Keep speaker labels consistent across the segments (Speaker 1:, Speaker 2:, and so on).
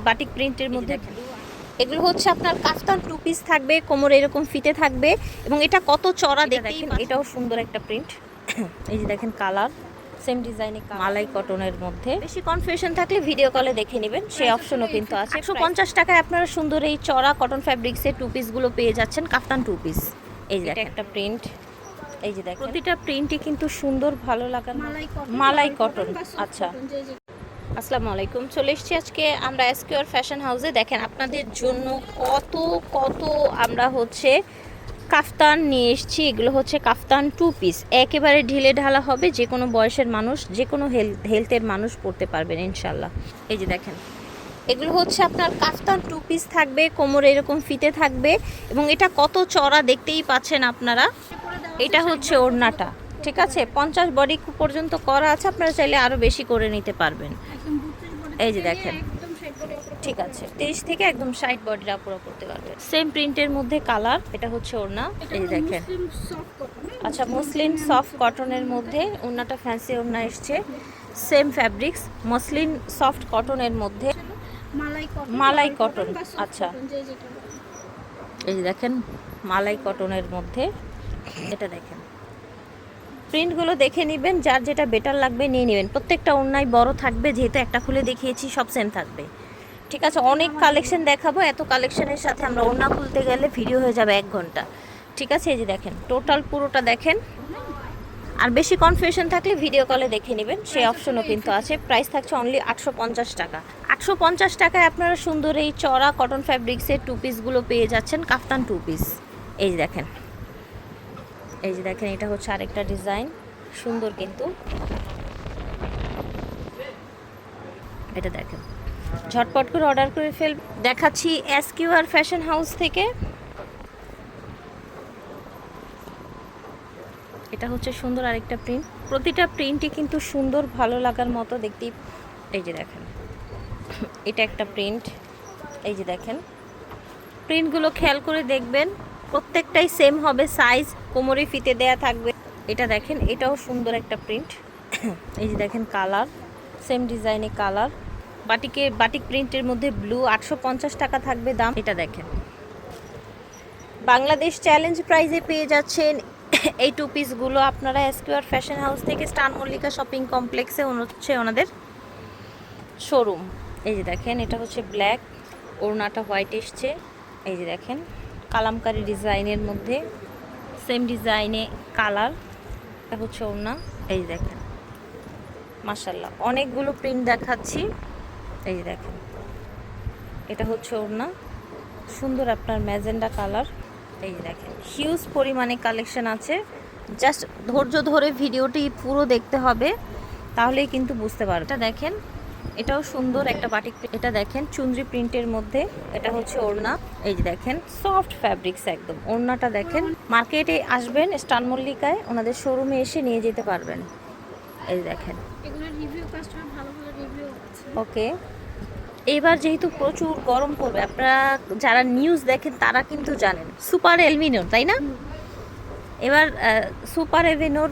Speaker 1: Batik প্রিন্টের মধ্যে এগুলো হচ্ছে আপনার কাফতান টু পিস থাকবে, কোমরে এরকম ফিতে থাকবে এবং এটা কত চড়া দেখেন। এটাও সুন্দর একটা প্রিন্ট। এই যে দেখেন কালার সেম ডিজাইনে মালাই কটনের মধ্যে। বেশি কনফিউশন থাকলে ভিডিও কলে দেখে নেবেন, সেই অপশনও কিন্তু আছে। 150 টাকায় আপনারা সুন্দর এই চড়া কটন ফ্যাব্রিক্সের টু পিসগুলো পেয়ে যাচ্ছেন, কাফতান টু পিস। এই যে একটা প্রিন্ট, এই যে দেখেন প্রতিটা প্রিন্টই কিন্তু সুন্দর, ভালো লাগার মালাই কটন। আচ্ছা, আসসালামু আলাইকুম। চলে এসেছি আজকে আমরা এসকিউআর ফ্যাশন হাউসে। দেখেন আপনাদের জন্য কত কত আমরা হচ্ছে কাফতান নিয়ে এসেছি। এগুলো হচ্ছে কাফতান টু পিস, একেবারে ঢিলে ঢালা হবে, যে কোনো বয়সের মানুষ, যে কোনো হেলথের মানুষ পরতে পারবেন ইনশাল্লাহ। এই যে দেখেন এগুলো হচ্ছে আপনার কাফতান টু পিস থাকবে, কোমরে এরকম ফিতে থাকবে এবং এটা কত চড়া দেখতেই পাচ্ছেন আপনারা। এটা হচ্ছে ওড়নাটা, ঠিক আছে, 50 বডি পর্যন্ত করা আছে, আপনারা চাইলে আরও বেশি করে নিতে পারবেন। এই যে দেখেন, ঠিক আছে, 30 থেকে একদম 60 বডিরা পুরো করতে পারবে। সেম প্রিন্টের মধ্যে কালার, এটা হচ্ছে ওড়না। এই যে দেখেন, আচ্ছা, মুসলিন সফট কটনের মধ্যে ওড়নাটা, ফ্যান্সি ওড়না এসছে। সেম ফ্যাব্রিক্স, মসলিন সফট কটনের মধ্যে মালাই কটন। আচ্ছা, এই যে দেখেন মালাই কটনের মধ্যে। এটা দেখেন প্রিন্টগুলো দেখে নেবেন, যার যেটা বেটার লাগবে নিয়ে নেবেন। প্রত্যেকটা ওড়নাই বড় থাকবে, যেহেতু একটা খুলে দেখিয়েছি, সব সেম থাকবে, ঠিক আছে। অনেক কালেকশন দেখাবো, এত কালেকশনের সাথে আমরা ওড়না খুলতে গেলে ভিডিও হয়ে যাবে 1 ঘন্টা, ঠিক আছে। এই যে দেখেন টোটাল পুরোটা দেখেন। আর বেশি কনফিউশন থাকলে ভিডিও কলে দেখে নেবেন, সেই অপশনও কিন্তু আছে। প্রাইস থাকছে অনলি 850 টাকা। 850 টাকায় আপনারা সুন্দর এই চড়া কটন ফ্যাব্রিক্সের টু পিসগুলো পেয়ে যাচ্ছেন, কাফতান টু পিস। এই যে দেখেন, এই যে দেখেন, এটা হচ্ছে আরেকটা ডিজাইন, সুন্দর কিন্তু। এটা দেখেন, ঝটপট করে অর্ডার করে দেখাচ্ছি এসকিউআর ফ্যাশন হাউস থেকে। এটা হচ্ছে সুন্দর আরেকটা প্রিন্ট, প্রতিটা প্রিন্টই কিন্তু সুন্দর, ভালো লাগার মতো দেখতেই। এই যে দেখেন, এটা একটা প্রিন্ট। এই যে দেখেন প্রিন্টগুলো খেয়াল করে দেখবেন, প্রত্যেকটাই সেম হবে, সাইজ, কোমরে ফিতে দেয়া থাকবে। এটা দেখেন, এটাও সুন্দর একটা প্রিন্ট। এই যে দেখেন কালার, সেম ডিজাইনে কালার, বাটিক প্রিন্টের মধ্যে ব্লু। 850 টাকা থাকবে দাম। এটা দেখেন বাংলাদেশ চ্যালেঞ্জ প্রাইজে পেয়ে যাচ্ছেন এই টু পিসগুলো আপনারা এসকিউআর ফ্যাশন হাউস থেকে। স্টার মল্লিকা শপিং কমপ্লেক্সে হচ্ছে ওনাদের শোরুম। এই যে দেখেন, এটা হচ্ছে ব্ল্যাক, ওড়নাটা হোয়াইট এসছে। এই যে দেখেন কালামকারী ডিজাইনের মধ্যে, সেম ডিজাইনে কালার, এটা হচ্ছে ওড়না। এই যে দেখেন মাশাআল্লাহ অনেকগুলো প্রিন্ট দেখাচ্ছি। এই যে দেখেন, এটা হচ্ছে ওড়না, সুন্দর আপনার ম্যাজেন্ডা কালার। এই যে দেখেন হিউজ পরিমাণে কালেকশন আছে, জাস্ট ধৈর্য ধরে ভিডিওটি পুরো দেখতে হবে, তাহলেই কিন্তু বুঝতে পারবে। এটা দেখেন, এটাও সুন্দর একটা বাটিক। এটা দেখেন চুনরি প্রিন্টের মধ্যে, এটা হচ্ছে ওড়না। এই যে দেখেন সফট ফ্যাব্রিক্স একদম। ওড়নাটা দেখেন, মার্কেটে আসবেন স্টার মল্লিকায়, ওনাদের শোরুমে এসে নিয়ে যেতে পারবেন। এই দেখেন, ওকে। এবার যেহেতু প্রচুর গরম পড়বে, আপনারা যারা নিউজ দেখেন তারা কিন্তু জানেন সুপার এলনিনোর, তাই না? এবার সুপার এলনিনোর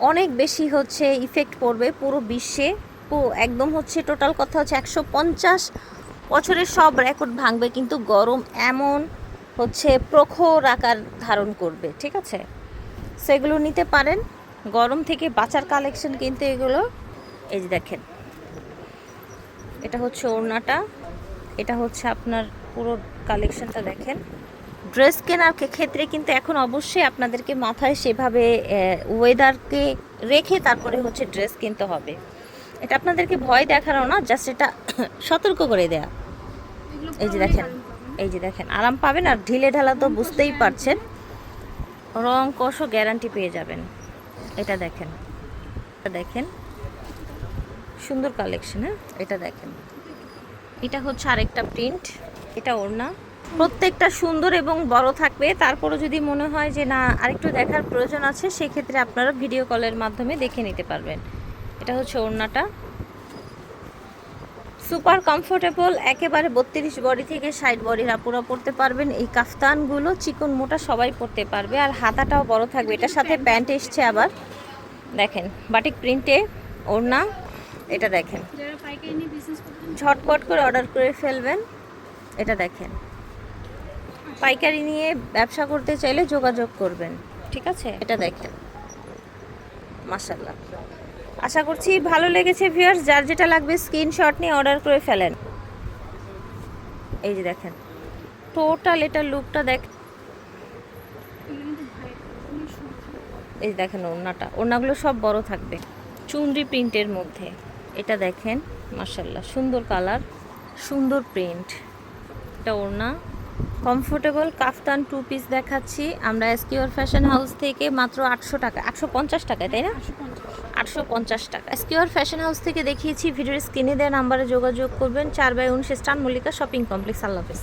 Speaker 1: অনেক বেশি হচ্ছে ইফেক্ট পড়বে পুরো বিশ্বে। একদম হচ্ছে টোটাল কথা হচ্ছে 150 বছরের সব রেকর্ড ভাঙবে, কিন্তু গরম এমন হচ্ছে প্রখর আকার ধারণ করবে, ঠিক আছে। সেগুলো নিতে পারেন, গরম থেকে বাঁচার কালেকশন কিন্তু এগুলো। এই যে দেখেন, এটা হচ্ছে ওড়নাটা, এটা হচ্ছে আপনার পুরো কালেকশনটা দেখেন। ড্রেস কেনার ক্ষেত্রে কিন্তু এখন অবশ্যই আপনাদেরকে মাথায় সেভাবে ওয়েদারকে রেখে তারপরে হচ্ছে ড্রেস কিনতে হবে। এটা আপনাদেরকে ভয় দেখানো না, জাস্ট এটা সতর্ক করে দেয়া। এই যে দেখেন, এই যে দেখেন আরাম পাবেন, আর ঢিলে ঢালা তো বুঝতেই পারছেন, রং কষও গ্যারান্টি পেয়ে যাবেন। এটা দেখেন, এটা দেখেন সুন্দর কালেকশন। হ্যাঁ, এটা দেখেন, এটা হচ্ছে আরেকটা প্রিন্ট। এটা ওড়না, প্রত্যেকটা সুন্দর এবং বড় থাকবে। তারপরে যদি মনে হয় যে না আরেকটু দেখার প্রয়োজন আছে, সেক্ষেত্রে আপনারা ভিডিও কলের মাধ্যমে দেখে নিতে পারবেন। এটা হচ্ছে ওড়নাটা, সুপার কমফোর্টেবল, একেবারে 32 বডি থেকে 60 বডির আপুরা পরতে পারবেন। এই কাফতানগুলো চিকন মোটা সবাই পরতে পারবে, আর হাতাটাও বড় থাকবে। এটার সাথে প্যান্ট এসছে আবার, দেখেন বাটিক প্রিন্টে ওড়না, এটা দেখেন,
Speaker 2: যারা পাইকারি নিয়ে বিজনেস করতে
Speaker 1: ঝটপট করে অর্ডার করে ফেলবেন। এটা দেখেন, পাইকারি নিয়ে ব্যবসা করতে চাইলে যোগাযোগ করবেন, ঠিক আছে? এটা দেখেন, মাশাআল্লাহ। আশা করছি ভালো লেগেছে ভিউয়ার্স। যার যেটা লাগবে স্ক্রিনশট নিয়ে অর্ডার করে ফেলেন। এই যে দেখেন টোটাল এটার লুকটা দেখ।
Speaker 2: কিন্তু ভাই অনেক সুন্দর।
Speaker 1: এই যে দেখেন ওড়নাটা, ওড়নাগুলো সব বড় থাকবে চুনরি প্রিন্টের মধ্যে। এটা দেখেন মাশাআল্লাহ, সুন্দর কালার, সুন্দর প্রিন্ট। এটা ওড়না, কমফোর্টেবল কাফতান 2 পিস দেখাচ্ছি আমরা এসকিউআর ফ্যাশন হাউস থেকে মাত্র 800 টাকা, 850 টাকায়, তাই না?
Speaker 2: 850।
Speaker 1: 850 টাকা। এসকিউআর ফ্যাশন হাউস থেকে দেখিয়েছি। ভিডিওর স্ক্রিনে দেওয়া নাম্বারে যোগাযোগ করবেন। 4/19 স্টান মল্লিকা শপিং কমপ্লেক্স। আল্লাহ হাফেজ।